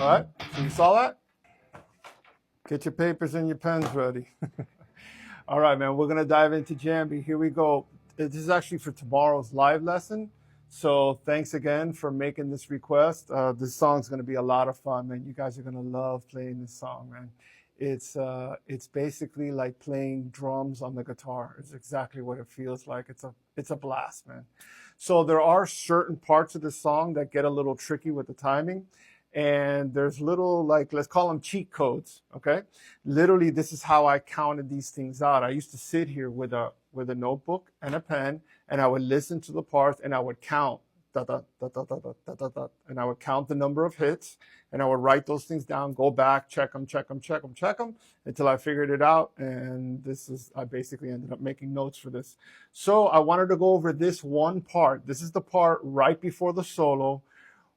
All right, so you saw that? Get your papers and your pens ready. All right, man, we're gonna dive into Jambi. Here we go. This is actually for tomorrow's live lesson. So thanks again for making this request. This song's gonna be a lot of fun, man. You guys are gonna love playing this song, man. It's basically like playing drums on the guitar. It's exactly what it feels like. It's a blast, man. So there are certain parts of the song that get a little tricky with the timing. And there's little, like, let's call them cheat codes, okay? Literally, this is how I counted these things out. I used to sit here with a notebook and a pen, and I would listen to the parts, and I would count, da, da, da, da, da, da, da, da, da, and I would count the number of hits, and I would write those things down, go back, check them, until I figured it out, and I basically ended up making notes for this. So I wanted to go over this one part. This is the part right before the solo,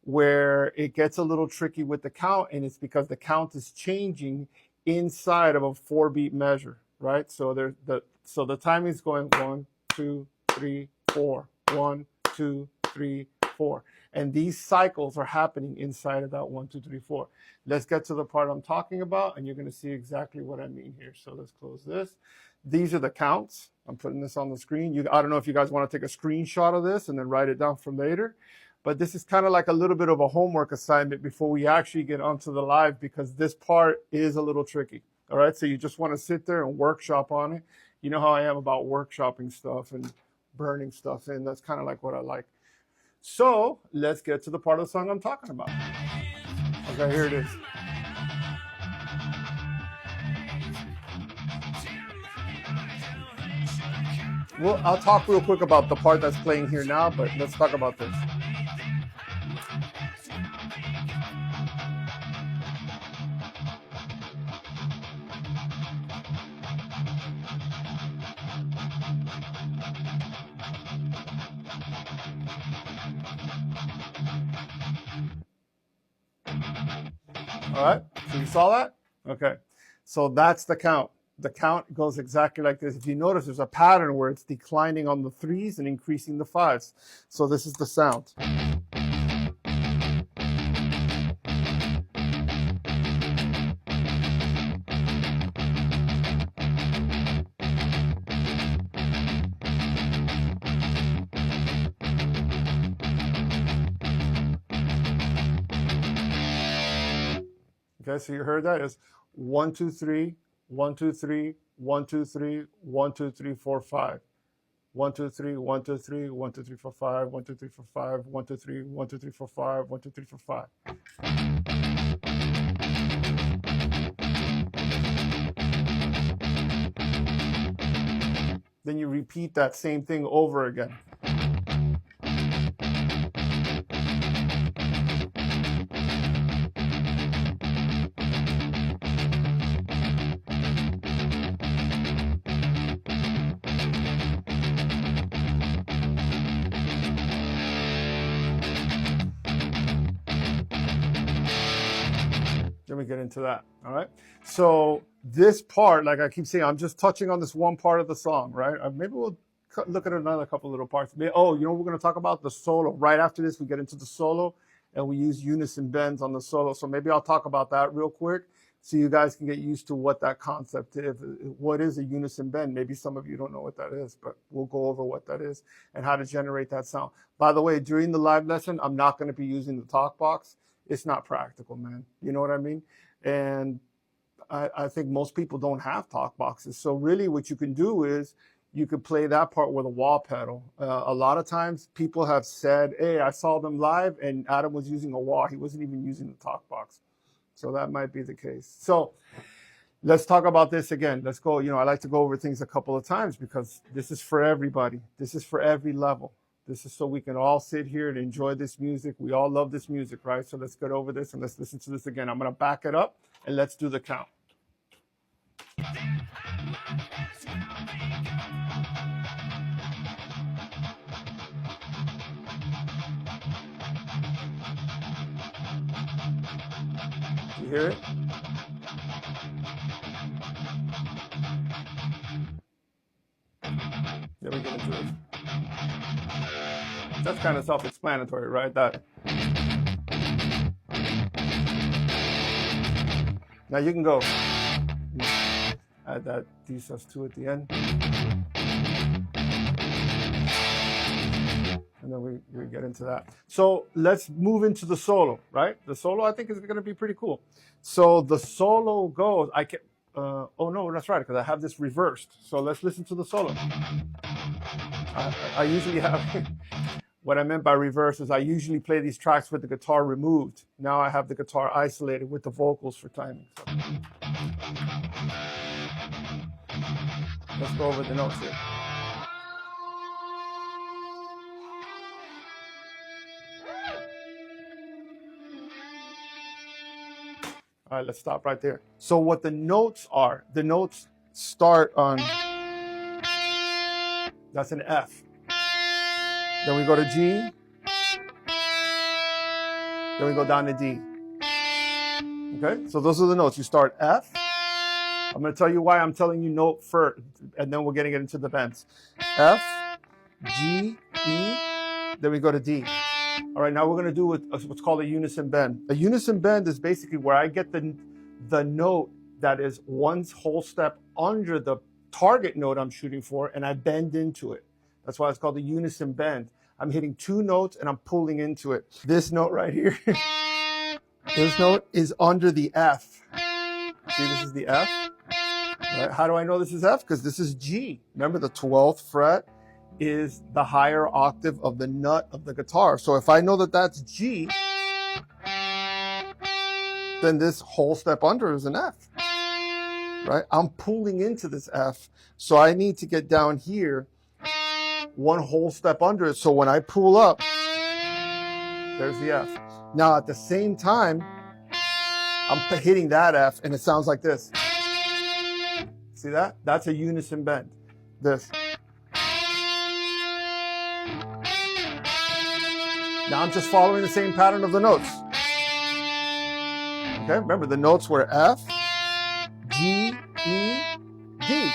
where it gets a little tricky with the count, and it's because the count is changing inside of a 4-beat measure, right? So the timing is going 1, 2, 3, 4, 1, 2, 3, 4, and these cycles are happening inside of that 1, 2, 3, 4. Let's get to the part I'm talking about, and you're going to see exactly what I mean here. So let's close this. These are the counts. I'm putting this on the screen. I don't know if you guys want to take a screenshot of this and then write it down for later. But this is kind of like a little bit of a homework assignment before we actually get onto the live, because this part is a little tricky. All right, so you just want to sit there and workshop on it. You know how I am about workshopping stuff and burning stuff in. That's kind of like what I like. So let's get to the part of the song I'm talking about. Okay, here it is. Well, I'll talk real quick about the part that's playing here now, but let's talk about this. All right, so you saw that? Okay, so that's the count. The count goes exactly like this. If you notice, there's a pattern where it's declining on the 3s and increasing the 5s. So this is the sound. Okay, so you heard that is 1, 2, 3, 1, 2, 3, 1, 2, 3, 1, 2, 3, 4, 5. 1, 2, 3, 1, 2, 3, 1, 2, 3, 4, 5, 1, 2, 3, 4, 5, 1, 2, 3, 1, 2, 3, 4, 5, 1, 2, 3, 4, 5. Then you repeat that same thing over again. Then we get into that, all right? So this part, like I keep saying, I'm just touching on this one part of the song, right? Maybe we'll look at another couple little parts. Oh, you know what we're going to talk about? The solo. Right after this, we get into the solo, and we use unison bends on the solo. So maybe I'll talk about that real quick so you guys can get used to what that concept is. What is a unison bend? Maybe some of you don't know what that is, but we'll go over what that is and how to generate that sound. By the way, during the live lesson, I'm not going to be using the talk box. It's not practical, man. You know what I mean? And I think most people don't have talk boxes. So really what you can do is you could play that part with a wah pedal. A lot of times people have said, hey, I saw them live and Adam was using a wah. He wasn't even using the talk box. So that might be the case. So let's talk about this again. Let's go. I like to go over things a couple of times because this is for everybody. This is for every level. This is so we can all sit here and enjoy this music. We all love this music, right? So let's get over this and let's listen to this again. I'm going to back it up and let's do the count. You hear it? Then we get into it. That's kind of self-explanatory, right? That. Now you can go add that D+2 at the end. And then we get into that. So let's move into the solo, right? The solo I think is going to be pretty cool. So the solo goes, oh no, that's right, because I have this reversed. So let's listen to the solo. I usually have, what I meant by reverse is I usually play these tracks with the guitar removed. Now I have the guitar isolated with the vocals for timing. So let's go over the notes here. All right, let's stop right there. So what the notes are, the notes start on, that's an F. Then we go to G. Then we go down to D. Okay, so those are the notes. You start F. I'm going to tell you why I'm telling you note first, and then we're getting it into the bends. F, G, E, then we go to D. All right, now we're going to do what's called a unison bend. A unison bend is basically where I get the note that is one whole step under the target note I'm shooting for, and I bend into it. That's why it's called a unison bend. I'm hitting two notes and I'm pulling into it. This note right here, this note is under the F. See, this is the F. Right? How do I know this is F? Because this is G. Remember, the 12th fret is the higher octave of the nut of the guitar. So if I know that that's G, then this whole step under is an F. Right? I'm pulling into this F. So I need to get down here one whole step under it. So when I pull up, there's the F. Now at the same time, I'm hitting that F and it sounds like this. See that? That's a unison bend. This. Now I'm just following the same pattern of the notes. Okay, remember the notes were F, G, E, D.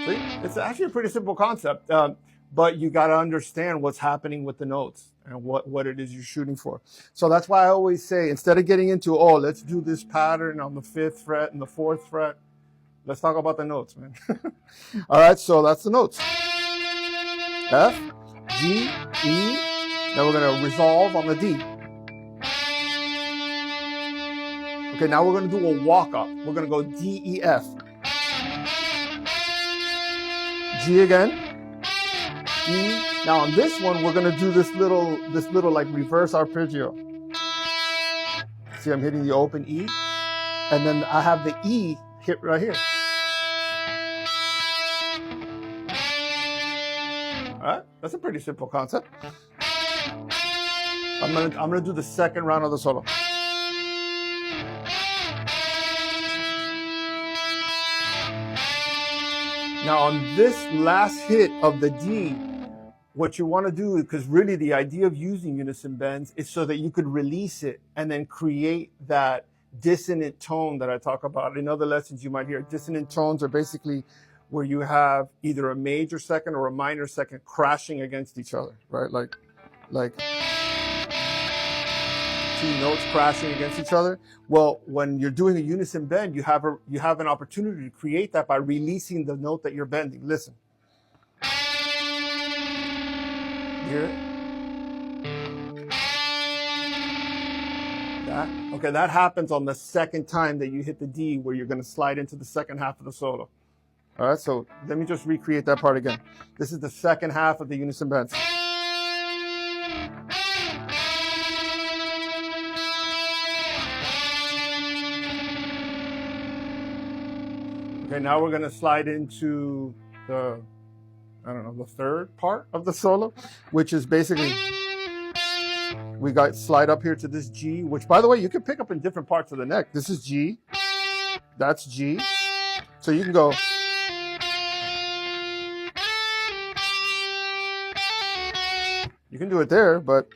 See, it's actually a pretty simple concept, but you got to understand what's happening with the notes and what it is you're shooting for. So that's why I always say, instead of getting into, oh, let's do this pattern on the 5th fret and the 4th fret, let's talk about the notes, man. All right, so that's the notes. F, G, E. Now we're going to resolve on the D. Okay, now we're going to do a walk-up. We're going to go D, E, F. G again. E. Now on this one, we're going to do this little like reverse arpeggio. See, I'm hitting the open E. And then I have the E hit right here. All right, that's a pretty simple concept. I'm gonna do the second round of the solo. Now on this last hit of the D, what you want to do, because really the idea of using unison bends is so that you could release it and then create that dissonant tone that I talk about. In other lessons you might hear, dissonant tones are basically where you have either a major second or a minor second crashing against each other, right? Like two notes crashing against each other. Well, when you're doing a unison bend, you have an opportunity to create that by releasing the note that you're bending. Listen. Hear it? That? Okay, that happens on the second time that you hit the D, where you're going to slide into the second half of the solo. All right, so let me just recreate that part again. This is the second half of the unison bends. Okay, now we're going to slide into the, I don't know, the third part of the solo, which is basically, we got slide up here to this G, which, by the way, you can pick up in different parts of the neck. This is G, that's G. So you can go. You can do it there, but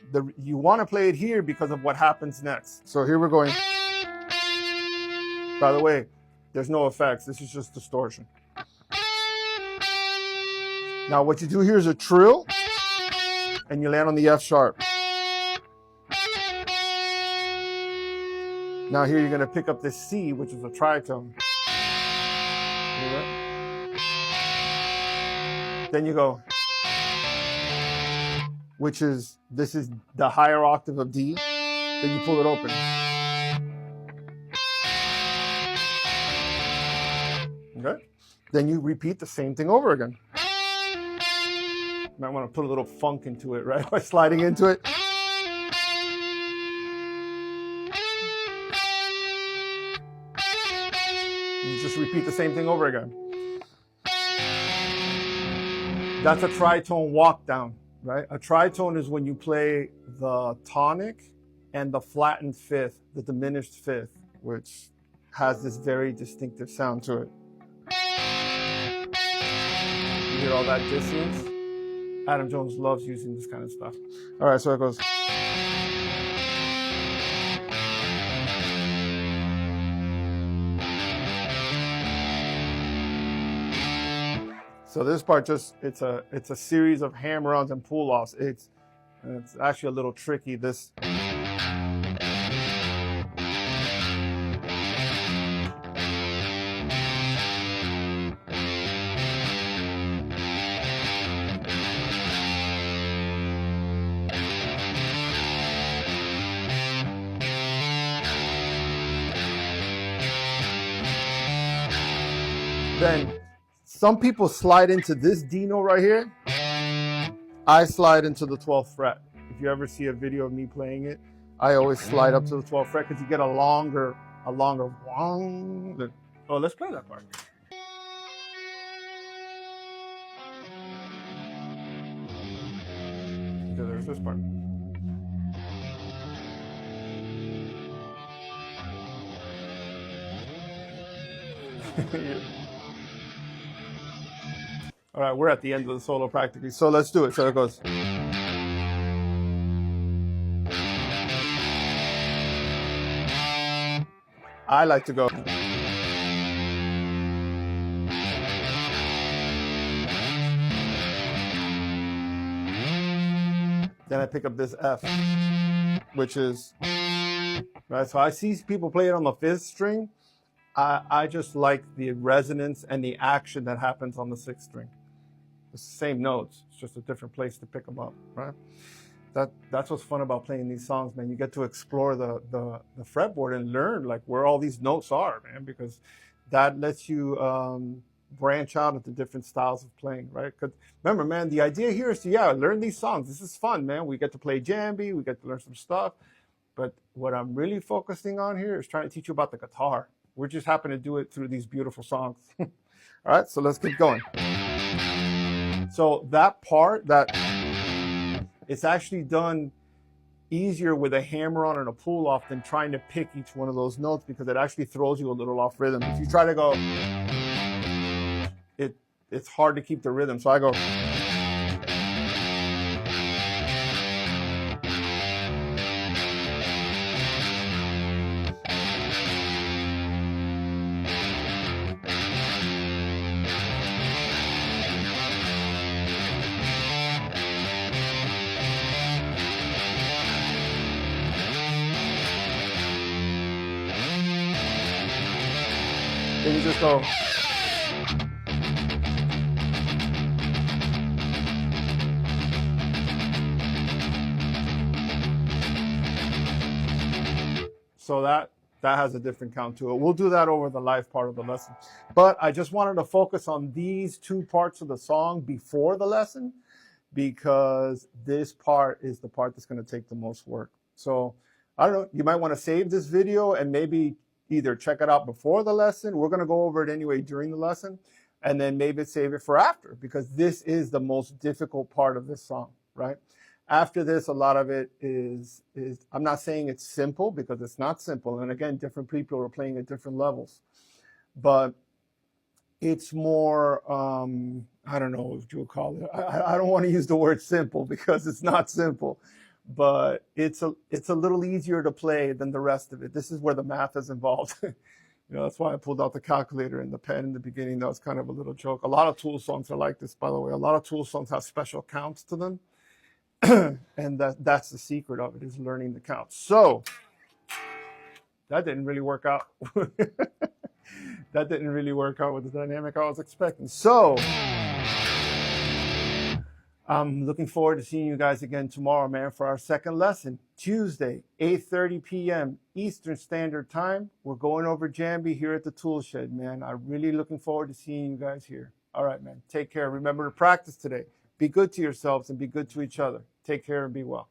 you want to play it here because of what happens next. So here we're going. By the way, there's no effects. This is just distortion. Now what you do here is a trill, and you land on the F sharp. Now here you're going to pick up this C, which is a tritone. Then you go, which is, this is the higher octave of D. Then you pull it open. Okay. Then you repeat the same thing over again. Might want to put a little funk into it, right? By sliding into it. You just repeat the same thing over again. That's a tritone walk down, right? A tritone is when you play the tonic and the flattened fifth, the diminished fifth, which has this very distinctive sound to it. You hear all that dissonance? Adam Jones loves using this kind of stuff. All right, so it goes. So this part just, it's a series of hammer-ons and pull-offs. It's actually a little tricky. This. Then some people slide into this D note right here. I slide into the 12th fret. If you ever see a video of me playing it, I always slide up to the 12th fret because you get a longer wong. Oh, let's play that part. Okay, there's this part. Yeah. All right, we're at the end of the solo practically, so let's do it. So it goes. I like to go. Then I pick up this F, which is, right, so I see people play it on the 5th string. I just like the resonance and the action that happens on the 6th string. It's the same notes, it's just a different place to pick them up, right? That's what's fun about playing these songs, man. You get to explore the fretboard and learn like where all these notes are, man, because that lets you branch out into different styles of playing, right? Because remember, man, the idea here is to, learn these songs. This is fun, man. We get to play Jambi, we get to learn some stuff. But what I'm really focusing on here is trying to teach you about the guitar. We just happen to do it through these beautiful songs. All right, so let's keep going. So that part, it's actually done easier with a hammer-on and a pull-off than trying to pick each one of those notes, because it actually throws you a little off rhythm. If you try to go, it's hard to keep the rhythm. So I go. Then you just go. So that has a different count to it. We'll do that over the live part of the lesson. But I just wanted to focus on these two parts of the song before the lesson, because this part is the part that's going to take the most work. So I don't know, you might want to save this video and maybe either check it out before the lesson. We're going to go over it anyway during the lesson, and then maybe save it for after, because this is the most difficult part of this song, right? After this, a lot of it is I'm not saying it's simple, because it's not simple. And again, different people are playing at different levels, but it's more, I don't know what you would call it. I don't want to use the word simple, because it's not simple, but it's a little easier to play than the rest of it. This is where the math is involved. That's why I pulled out the calculator and the pen in the beginning. That was kind of a little joke. A lot of Tool songs are like this, by the way. A lot of Tool songs have special counts to them. And that's the secret of it, is learning the count. So that didn't really work out. That didn't really work out with the dynamic I was expecting. So I'm looking forward to seeing you guys again tomorrow, man, for our second lesson. Tuesday, 8:30 p.m. Eastern Standard Time. We're going over Jambi here at the tool shed, man. I'm really looking forward to seeing you guys here. All right, man. Take care. Remember to practice today. Be good to yourselves and be good to each other. Take care and be well.